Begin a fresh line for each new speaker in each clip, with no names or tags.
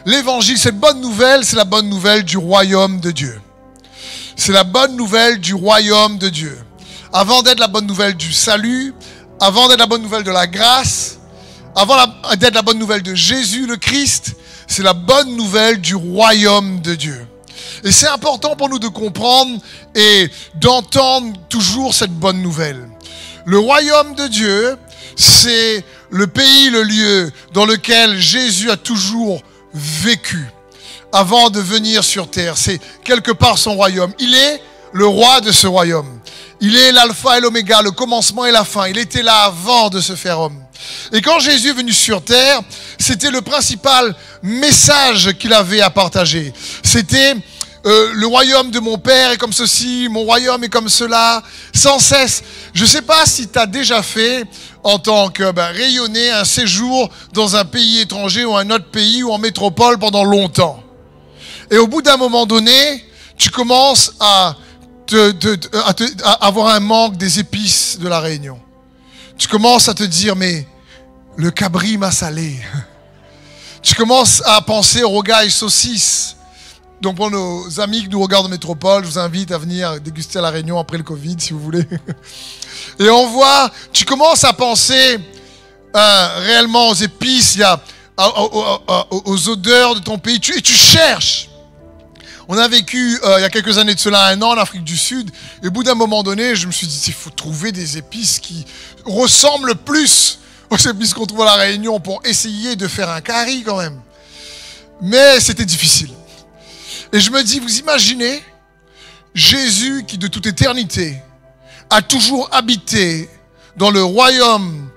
l'évangile, cette bonne nouvelle, c'est la bonne nouvelle du royaume de Dieu. C'est la bonne nouvelle du royaume de Dieu. Avant d'être la bonne nouvelle du salut, avant d'être la bonne nouvelle de la grâce, avant d'être la bonne nouvelle de Jésus le Christ, c'est la bonne nouvelle du royaume de Dieu. Et c'est important pour nous de comprendre et d'entendre toujours cette bonne nouvelle. Le royaume de Dieu, c'est le pays, le lieu dans lequel Jésus a toujours vécu avant de venir sur terre. C'est quelque part son royaume. Il est le roi de ce royaume. Il est l'alpha et l'oméga, le commencement et la fin. Il était là avant de se faire homme. Et quand Jésus est venu sur terre, c'était le principal message qu'il avait à partager. C'était le royaume de mon Père est comme ceci, mon royaume est comme cela, sans cesse. Je ne sais pas si tu as déjà fait, en tant que rayonner un séjour dans un pays étranger ou un autre pays ou en métropole pendant longtemps. Et au bout d'un moment donné, tu commences à avoir un manque des épices de la Réunion. Tu commences à te dire, mais le cabri m'a salé. Tu commences à penser au rogaille saucisse. Donc pour nos amis qui nous regardent en métropole, je vous invite à venir déguster à la Réunion après le Covid, si vous voulez. Et on voit, tu commences à penser réellement aux épices, aux odeurs de ton pays, et tu cherches. On a vécu il y a quelques années de cela, 1 an en Afrique du Sud, et au bout d'un moment donné, je me suis dit, il faut trouver des épices qui ressemblent plus aux épices qu'on trouve à la Réunion pour essayer de faire un curry quand même. Mais c'était difficile. Et je me dis, vous imaginez, Jésus qui de toute éternité a toujours habité dans le royaume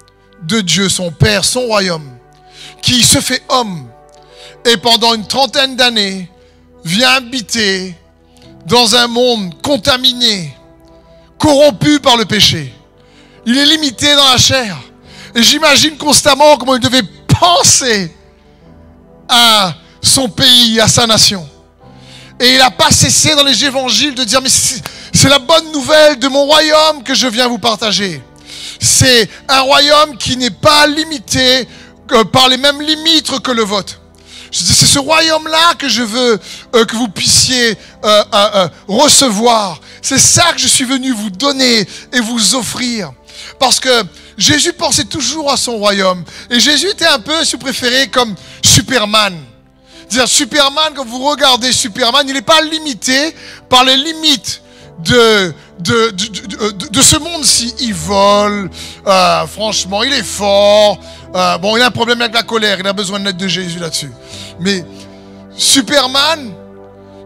de Dieu, son Père, son royaume, qui se fait homme et pendant une 30aine d'années vient habiter dans un monde contaminé, corrompu par le péché. Il est limité dans la chair. Et j'imagine constamment comment il devait penser à son pays, à sa nation. Et il n'a pas cessé dans les évangiles de dire, mais c'est la bonne nouvelle de mon royaume que je viens vous partager. C'est un royaume qui n'est pas limité par les mêmes limites que le vôtre. C'est ce royaume-là que je veux que vous puissiez recevoir. C'est ça que je suis venu vous donner et vous offrir. Parce que Jésus pensait toujours à son royaume. Et Jésus était un peu, si vous préférez, comme Superman. Dire Superman, quand vous regardez Superman, il n'est pas limité par les limites de ce monde-ci. Il vole, franchement, il est fort. Bon, il a un problème avec la colère, il a besoin de l'aide de Jésus là-dessus. Mais Superman,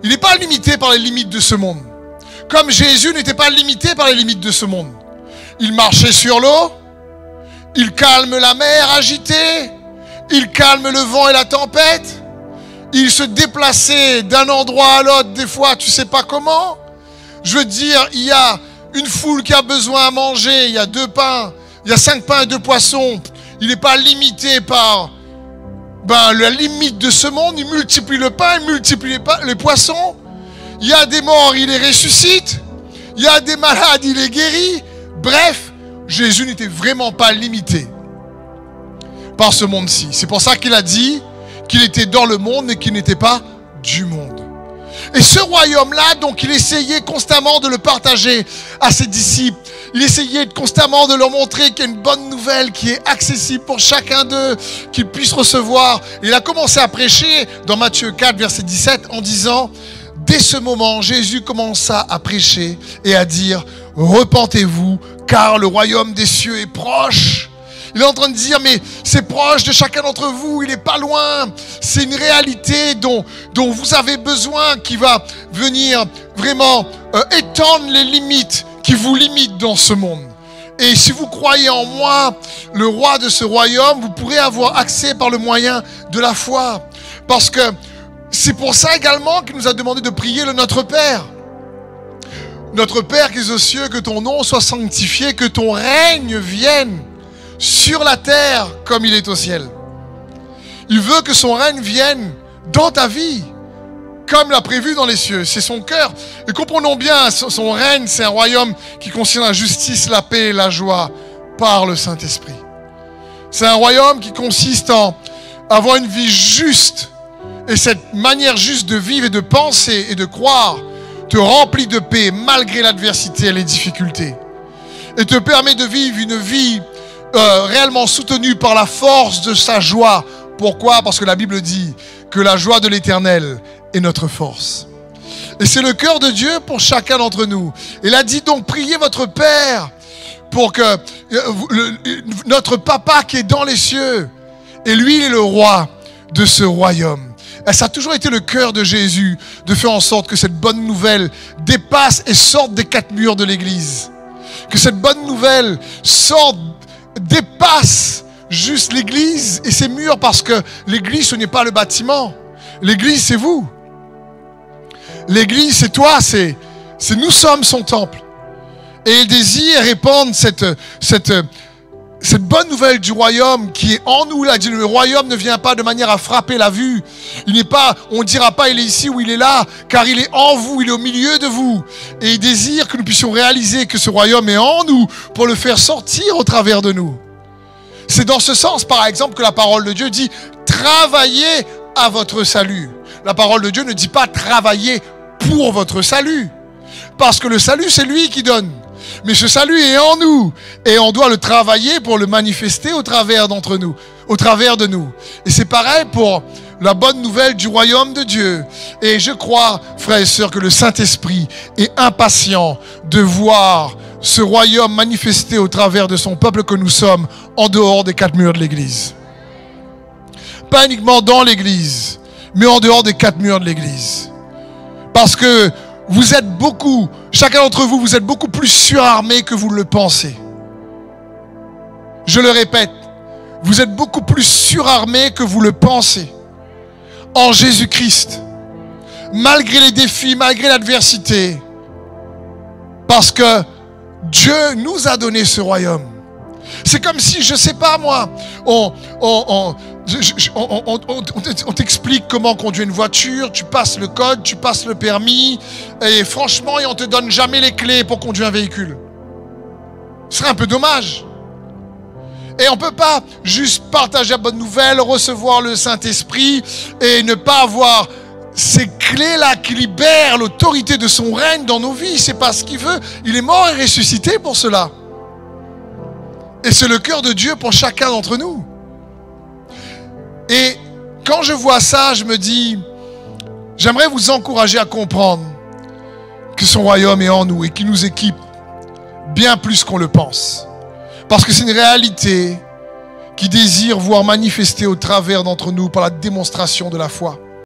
il n'est pas limité par les limites de ce monde. Comme Jésus n'était pas limité par les limites de ce monde. Il marchait sur l'eau, il calme la mer agitée, il calme le vent et la tempête. Il se déplaçait d'un endroit à l'autre, des fois, tu ne sais pas comment. Je veux dire, il y a une foule qui a besoin à manger, il y a 2 pains, il y a 5 pains et 2 poissons. Il n'est pas limité par la limite de ce monde. Il multiplie le pain, il multiplie les poissons. Il y a des morts, il les ressuscite. Il y a des malades, il les guérit. Bref, Jésus n'était vraiment pas limité par ce monde-ci. C'est pour ça qu'il a dit qu'il était dans le monde et qu'il n'était pas du monde. Et ce royaume-là, donc, il essayait constamment de le partager à ses disciples. Il essayait constamment de leur montrer qu'il y a une bonne nouvelle qui est accessible pour chacun d'eux, qu'ils puissent recevoir. Il a commencé à prêcher dans Matthieu 4, verset 17, en disant, dès ce moment, Jésus commença à prêcher et à dire, repentez-vous, car le royaume des cieux est proche. Il est en train de dire, mais c'est proche de chacun d'entre vous, il n'est pas loin. C'est une réalité dont vous avez besoin, qui va venir vraiment étendre les limites qui vous limitent dans ce monde. Et si vous croyez en moi, le roi de ce royaume, vous pourrez avoir accès par le moyen de la foi. Parce que c'est pour ça également qu'il nous a demandé de prier le Notre Père. Notre Père qui es aux cieux, que ton nom soit sanctifié, que ton règne vienne sur la terre comme il est au ciel. Il veut que son règne vienne dans ta vie, comme l'a prévu dans les cieux. C'est son cœur. Et comprenons bien, son règne, c'est un royaume qui contient la justice, la paix et la joie par le Saint-Esprit. C'est un royaume qui consiste en avoir une vie juste Et cette manière juste de vivre et de penser et de croire te remplit de paix malgré l'adversité et les difficultés. Et te permet de vivre une vie réellement soutenue par la force de sa joie. Pourquoi? Parce que la Bible dit que la joie de l'Éternel est notre force. Et c'est le cœur de Dieu pour chacun d'entre nous. Il a dit donc, priez votre Père pour que notre Papa qui est dans les cieux, et lui il est le roi de ce royaume. Et ça a toujours été le cœur de Jésus de faire en sorte que cette bonne nouvelle dépasse et sorte des quatre murs de l'église. Que cette bonne nouvelle sorte, dépasse juste l'église et ses murs, parce que l'église ce n'est pas le bâtiment. L'église c'est vous. L'église c'est toi, c'est nous sommes son temple. Et il désire répandre cette bonne nouvelle du royaume qui est en nous. Là, le royaume ne vient pas de manière à frapper la vue. Il n'est pas, on ne dira pas il est ici ou il est là, car il est en vous, il est au milieu de vous. Et il désire que nous puissions réaliser que ce royaume est en nous pour le faire sortir au travers de nous. C'est dans ce sens, par exemple, que la parole de Dieu dit « Travaillez à votre salut ». La parole de Dieu ne dit pas « Travaillez pour votre salut ». Parce que le salut, c'est lui qui donne. Mais ce salut est en nous. Et on doit le travailler pour le manifester au travers d'entre nous, au travers de nous. Et c'est pareil pour la bonne nouvelle du royaume de Dieu. Et je crois, frères et sœurs, que le Saint-Esprit est impatient de voir ce royaume manifesté au travers de son peuple que nous sommes, en dehors des quatre murs de l'église. Pas uniquement dans l'église, mais en dehors des quatre murs de l'église. Parce que vous êtes beaucoup, chacun d'entre vous, vous êtes beaucoup plus surarmés que vous le pensez. Je le répète, vous êtes beaucoup plus surarmés que vous le pensez. En Jésus-Christ, malgré les défis, malgré l'adversité, parce que Dieu nous a donné ce royaume. C'est comme si, je sais pas moi, on t'explique comment conduire une voiture, tu passes le code, tu passes le permis, et franchement, on te donne jamais les clés pour conduire un véhicule. Ce serait un peu dommage. Et on ne peut pas juste partager la bonne nouvelle, recevoir le Saint-Esprit et ne pas avoir ces clés-là qui libèrent l'autorité de son règne dans nos vies. C'est pas ce qu'il veut. Il est mort et ressuscité pour cela. Et c'est le cœur de Dieu pour chacun d'entre nous. Et quand je vois ça, je me dis, j'aimerais vous encourager à comprendre que son royaume est en nous et qu'il nous équipe bien plus qu'on le pense. Parce que c'est une réalité qui désire voir manifester au travers d'entre nous par la démonstration de la foi.